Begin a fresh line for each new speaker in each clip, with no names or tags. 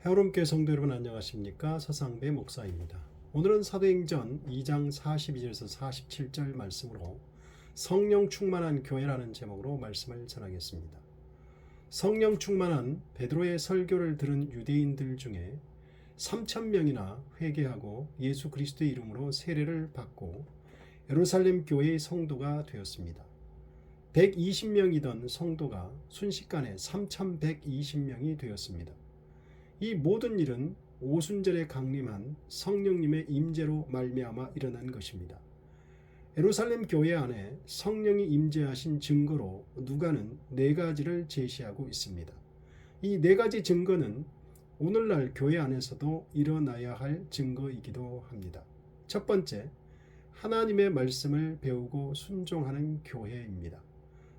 헤어롬교회 성도 여러분 안녕하십니까? 서상배 목사입니다. 오늘은 사도행전 2장 42절에서 47절 말씀으로 성령 충만한 교회라는 제목으로 말씀을 전하겠습니다. 성령 충만한 베드로의 설교를 들은 유대인들 중에 3,000명이나 회개하고 예수 그리스도의 이름으로 세례를 받고 예루살렘 교회의 성도가 되었습니다. 120명이던 성도가 순식간에 3,120명이 되었습니다. 이 모든 일은 오순절에 강림한 성령님의 임재로 말미암아 일어난 것입니다. 예루살렘 교회 안에 성령이 임재하신 증거로 누가는 4가지를 제시하고 있습니다. 이 4가지 증거는 오늘날 교회 안에서도 일어나야 할 증거이기도 합니다. 첫 번째, 하나님의 말씀을 배우고 순종하는 교회입니다.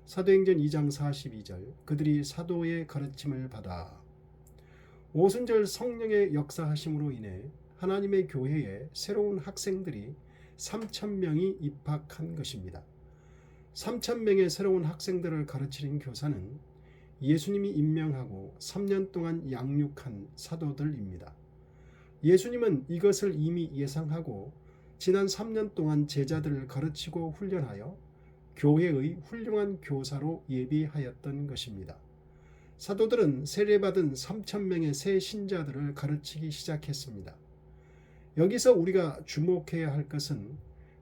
사도행전 2장 42절, 그들이 사도의 가르침을 받아 오순절 성령의 역사하심으로 인해 하나님의 교회에 새로운 학생들이 3,000명이 입학한 것입니다. 3,000명의 새로운 학생들을 가르치는 교사는 예수님이 임명하고 3년 동안 양육한 사도들입니다. 예수님은 이것을 이미 예상하고 지난 3년 동안 제자들을 가르치고 훈련하여 교회의 훌륭한 교사로 예비하였던 것입니다. 사도들은 세례받은 3,000명의 새 신자들을 가르치기 시작했습니다. 여기서 우리가 주목해야 할 것은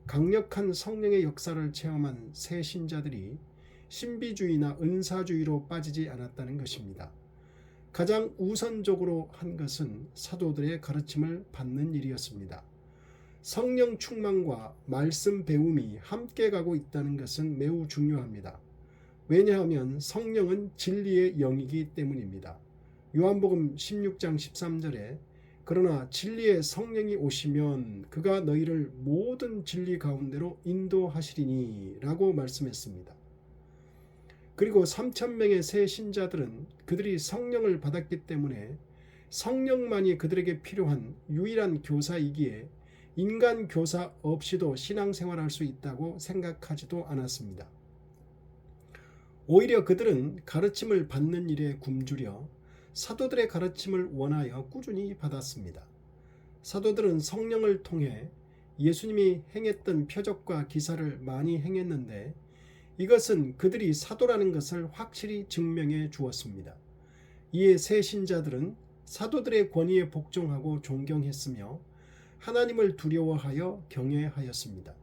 강력한 성령의 역사를 체험한 새 신자들이 신비주의나 은사주의로 빠지지 않았다는 것입니다. 가장 우선적으로 한 것은 사도들의 가르침을 받는 일이었습니다. 성령 충만과 말씀 배움이 함께 가고 있다는 것은 매우 중요합니다. 왜냐하면 성령은 진리의 영이기 때문입니다. 요한복음 16장 13절에 그러나 진리의 성령이 오시면 그가 너희를 모든 진리 가운데로 인도하시리니 라고 말씀했습니다. 그리고 3,000명의 새 신자들은 그들이 성령을 받았기 때문에 성령만이 그들에게 필요한 유일한 교사이기에 인간 교사 없이도 신앙생활할 수 있다고 생각하지도 않았습니다. 오히려 그들은 가르침을 받는 일에 굶주려 사도들의 가르침을 원하여 꾸준히 받았습니다. 사도들은 성령을 통해 예수님이 행했던 표적과 기사를 많이 행했는데 이것은 그들이 사도라는 것을 확실히 증명해 주었습니다. 이에 새 신자들은 사도들의 권위에 복종하고 존경했으며 하나님을 두려워하여 경외하였습니다.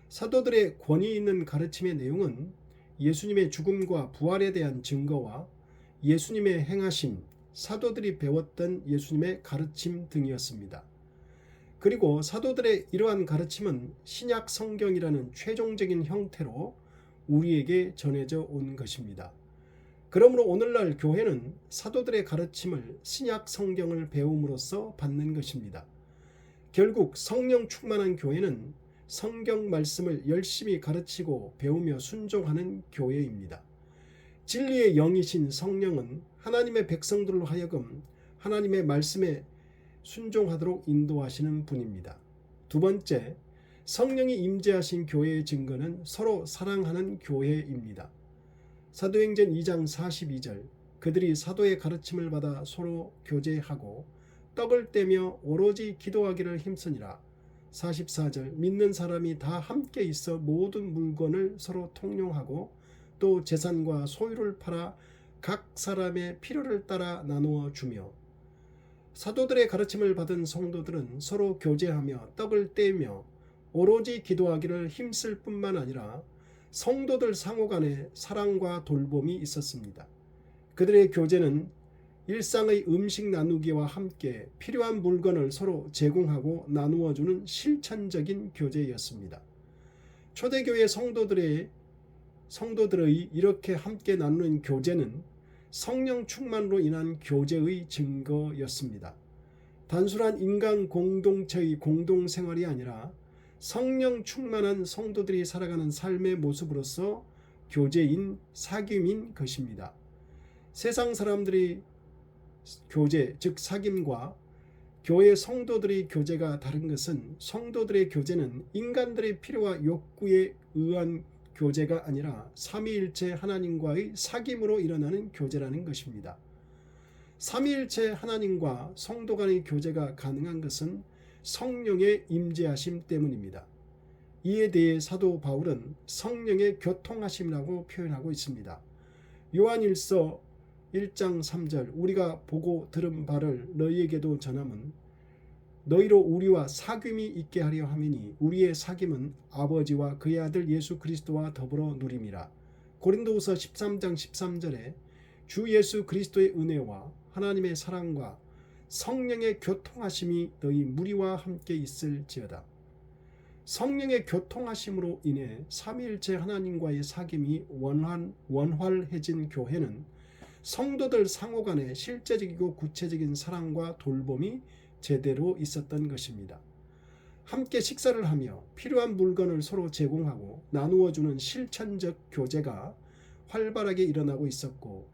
사도들의 권위 있는 가르침의 내용은 예수님의 죽음과 부활에 대한 증거와 예수님의 행하심, 사도들이 배웠던 예수님의 가르침 등이었습니다. 그리고 사도들의 이러한 가르침은 신약 성경이라는 최종적인 형태로 우리에게 전해져 온 것입니다. 그러므로 오늘날 교회는 사도들의 가르침을 신약 성경을 배움으로써 받는 것입니다. 결국 성령 충만한 교회는 성경 말씀을 열심히 가르치고 배우며 순종하는 교회입니다. 진리의 영이신 성령은 하나님의 백성들로 하여금 하나님의 말씀에 순종하도록 인도하시는 분입니다. 두 번째, 성령이 임재하신 교회의 증거는 서로 사랑하는 교회입니다. 사도행전 2장 42절, 그들이 사도의 가르침을 받아 서로 교제하고 떡을 떼며 오로지 기도하기를 힘쓰니라. 44절, 믿는 사람이 다 함께 있어 모든 물건을 서로 통용하고 또 재산과 소유를 팔아 각 사람의 필요를 따라 나누어 주며. 사도들의 가르침을 받은 성도들은 서로 교제하며 떡을 떼며 오로지 기도하기를 힘쓸 뿐만 아니라 성도들 상호 간에 사랑과 돌봄이 있었습니다. 그들의 교제는 일상의 음식 나누기와 함께 필요한 물건을 서로 제공하고 나누어주는 실천적인 교제였습니다. 초대교회 성도들의 이렇게 함께 나누는 교제는 성령 충만으로 인한 교제의 증거였습니다. 단순한 인간 공동체의 공동생활이 아니라 성령 충만한 성도들이 살아가는 삶의 모습으로서 교제인 사귐인 것입니다. 세상 사람들이 교제, 즉 사귐과 교회 성도들의 교제가 다른 것은 성도들의 교제는 인간들의 필요와 욕구에 의한 교제가 아니라 삼위일체 하나님과의 사귐으로 일어나는 교제라는 것입니다. 삼위일체 하나님과 성도 간의 교제가 가능한 것은 성령의 임재하심 때문입니다. 이에 대해 사도 바울은 성령의 교통하심이라고 표현하고 있습니다. 요한일서 1장 3절 우리가 보고 들은 바를 너희에게도 전함은 너희로 우리와 사귐이 있게 하려 함이니 우리의 사귐은 아버지와 그의 아들 예수 그리스도와 더불어 누림이라. 고린도후서 13장 13절에 주 예수 그리스도의 은혜와 하나님의 사랑과 성령의 교통하심이 너희 무리와 함께 있을지어다. 성령의 교통하심으로 인해 삼위일체 하나님과의 사귐이 원활해진 교회는 성도들 상호 간의 실제적이고 구체적인 사랑과 돌봄이 제대로 있었던 것입니다. 함께 식사를 하며 필요한 물건을 서로 제공하고 나누어주는 실천적 교제가 활발하게 일어나고 있었고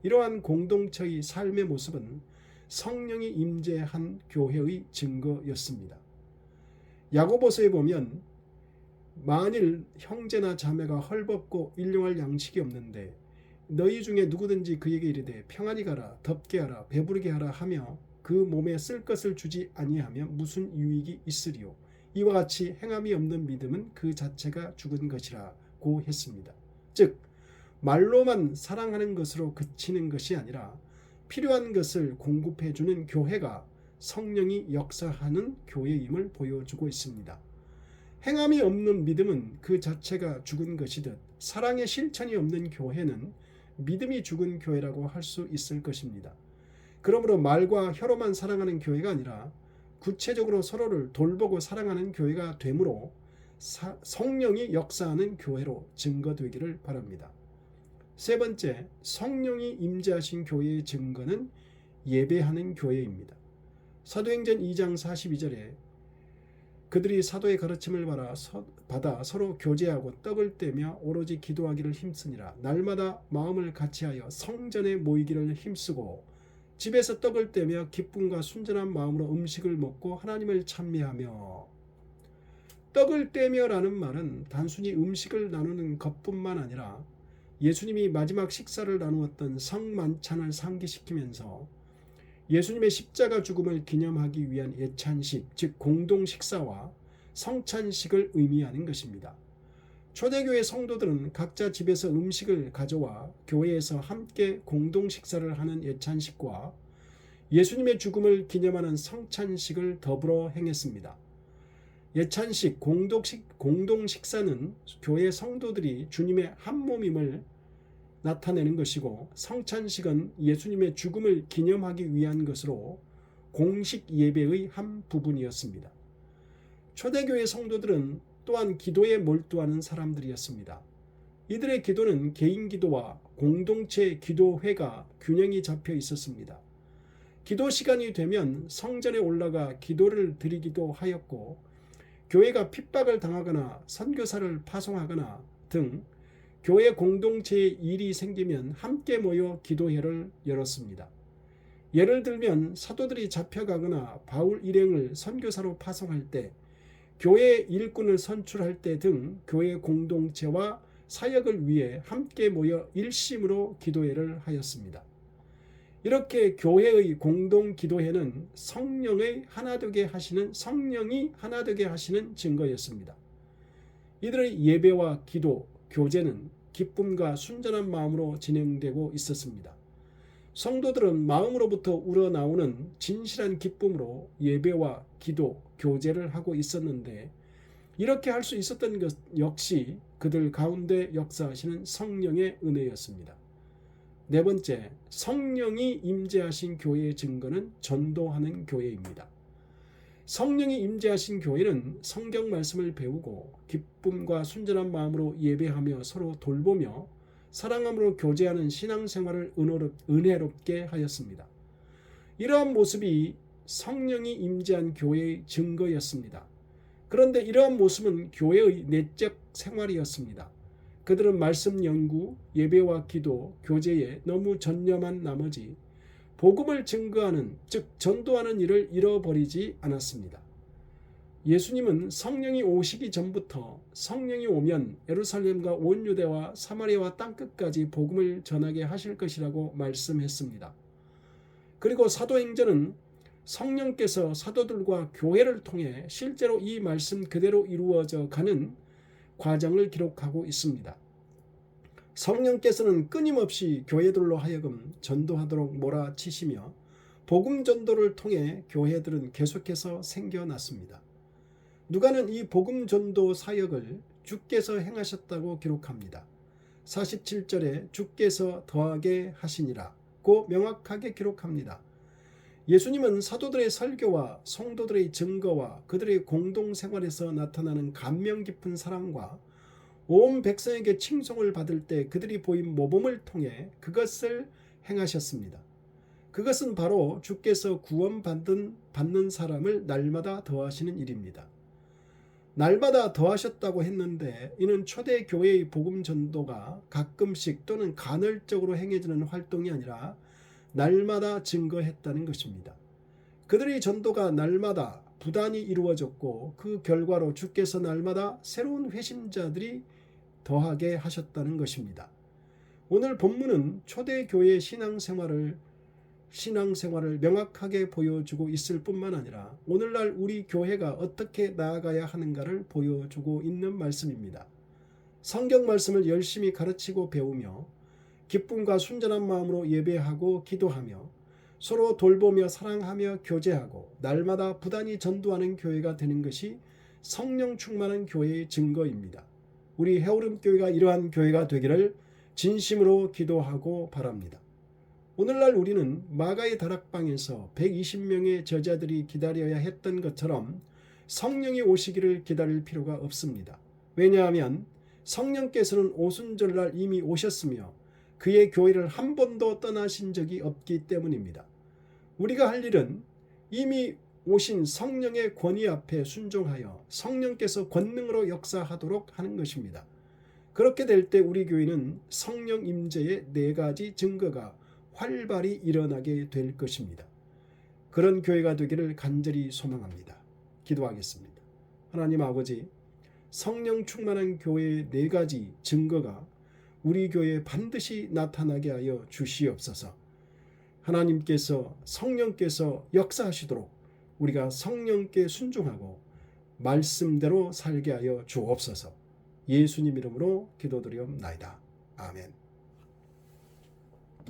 이러한 공동체의 삶의 모습은 성령이 임재한 교회의 증거였습니다. 야고보서에 보면 만일 형제나 자매가 헐벗고 일용할 양식이 없는데 너희 중에 누구든지 그에게 이르되 평안히 가라 덥게 하라 배부르게 하라 하며 그 몸에 쓸 것을 주지 아니하면 무슨 유익이 있으리요. 이와 같이 행함이 없는 믿음은 그 자체가 죽은 것이라고 했습니다. 즉 말로만 사랑하는 것으로 그치는 것이 아니라 필요한 것을 공급해 주는 교회가 성령이 역사하는 교회임을 보여주고 있습니다. 행함이 없는 믿음은 그 자체가 죽은 것이듯 사랑의 실천이 없는 교회는 믿음이 죽은 교회라고 할 수 있을 것입니다. 그러므로 말과 혀로만 사랑하는 교회가 아니라 구체적으로 서로를 돌보고 사랑하는 교회가 되므로 성령이 역사하는 교회로 증거되기를 바랍니다. 세 번째, 성령이 임재하신 교회의 증거는 예배하는 교회입니다. 사도행전 2장 42절에 그들이 사도의 가르침을 받아 서로 교제하고 떡을 떼며 오로지 기도하기를 힘쓰니라. 날마다 마음을 같이하여 성전에 모이기를 힘쓰고 집에서 떡을 떼며 기쁨과 순전한 마음으로 음식을 먹고 하나님을 찬미하며. 떡을 떼며라는 말은 단순히 음식을 나누는 것뿐만 아니라 예수님이 마지막 식사를 나누었던 성만찬을 상기시키면서 예수님의 십자가 죽음을 기념하기 위한 예찬식, 즉 공동식사와 성찬식을 의미하는 것입니다. 초대교회 성도들은 각자 집에서 음식을 가져와 교회에서 함께 공동식사를 하는 예찬식과 예수님의 죽음을 기념하는 성찬식을 더불어 행했습니다. 예찬식, 공동식사는 교회 성도들이 주님의 한 몸임을 나타내는 것이고 성찬식은 예수님의 죽음을 기념하기 위한 것으로 공식 예배의 한 부분이었습니다. 초대교회 성도들은 또한 기도에 몰두하는 사람들이었습니다. 이들의 기도는 개인 기도와 공동체 기도회가 균형이 잡혀 있었습니다. 기도 시간이 되면 성전에 올라가 기도를 드리기도 하였고 교회가 핍박을 당하거나 선교사를 파송하거나 등 교회 공동체에 일이 생기면 함께 모여 기도회를 열었습니다. 예를 들면 사도들이 잡혀가거나 바울 일행을 선교사로 파송할 때, 교회 일꾼을 선출할 때 등 교회 공동체와 사역을 위해 함께 모여 일심으로 기도회를 하였습니다. 이렇게 교회의 공동 기도회는 성령이 하나 되게 하시는 증거였습니다. 이들의 예배와 기도, 교제는 기쁨과 순전한 마음으로 진행되고 있었습니다. 성도들은 마음으로부터 우러나오는 진실한 기쁨으로 예배와 기도, 교제를 하고 있었는데 이렇게 할 수 있었던 것 역시 그들 가운데 역사하시는 성령의 은혜였습니다. 네 번째, 성령이 임재하신 교회의 증거는 전도하는 교회입니다. 성령이 임재하신 교회는 성경 말씀을 배우고 기쁨과 순전한 마음으로 예배하며 서로 돌보며 사랑함으로 교제하는 신앙생활을 은혜롭게 하였습니다. 이러한 모습이 성령이 임재한 교회의 증거였습니다. 그런데 이러한 모습은 교회의 내적 생활이었습니다. 그들은 말씀 연구, 예배와 기도, 교제에 너무 전념한 나머지 복음을 증거하는, 즉 전도하는 일을 잃어버리지 않았습니다. 예수님은 성령이 오시기 전부터 성령이 오면 예루살렘과 온 유대와 사마리아와 땅끝까지 복음을 전하게 하실 것이라고 말씀했습니다. 그리고 사도행전은 성령께서 사도들과 교회를 통해 실제로 이 말씀 그대로 이루어져 가는 과정을 기록하고 있습니다. 성령께서는 끊임없이 교회들로 하여금 전도하도록 몰아치시며 복음 전도를 통해 교회들은 계속해서 생겨났습니다. 누가는 이 복음 전도 사역을 주께서 행하셨다고 기록합니다. 47절에 주께서 더하게 하시니라고 명확하게 기록합니다. 예수님은 사도들의 설교와 성도들의 증거와 그들의 공동생활에서 나타나는 감명 깊은 사랑과 온 백성에게 칭송을 받을 때 그들이 보인 모범을 통해 그것을 행하셨습니다. 그것은 바로 주께서 구원받는 사람을 날마다 더하시는 일입니다. 날마다 더하셨다고 했는데 이는 초대교회의 복음 전도가 가끔씩 또는 간헐적으로 행해지는 활동이 아니라 날마다 증거했다는 것입니다. 그들의 전도가 날마다 부단히 이루어졌고 그 결과로 주께서 날마다 새로운 회심자들이 더하게 하셨다는 것입니다. 오늘 본문은 초대교회의 신앙생활을 명확하게 보여주고 있을 뿐만 아니라 오늘날 우리 교회가 어떻게 나아가야 하는가를 보여주고 있는 말씀입니다. 성경 말씀을 열심히 가르치고 배우며 기쁨과 순전한 마음으로 예배하고 기도하며 서로 돌보며 사랑하며 교제하고 날마다 부단히 전도하는 교회가 되는 것이 성령 충만한 교회의 증거입니다. 우리 해오름교회가 이러한 교회가 되기를 진심으로 기도하고 바랍니다. 오늘날 우리는 마가의 다락방에서 120명의 제자들이 기다려야 했던 것처럼 성령이 오시기를 기다릴 필요가 없습니다. 왜냐하면 성령께서는 오순절날 이미 오셨으며 그의 교회를 한 번도 떠나신 적이 없기 때문입니다. 우리가 할 일은 이미 오신 성령의 권위 앞에 순종하여 성령께서 권능으로 역사하도록 하는 것입니다. 그렇게 될 때 우리 교회는 성령 임재의 4가지 증거가 활발히 일어나게 될 것입니다. 그런 교회가 되기를 간절히 소망합니다. 기도하겠습니다. 하나님 아버지, 성령 충만한 교회의 4가지 증거가 우리 교회에 반드시 나타나게 하여 주시옵소서. 하나님께서 성령께서 역사하시도록 우리가 성령께 순종하고 말씀대로 살게 하여 주옵소서. 예수님 이름으로 기도드리옵나이다. 아멘.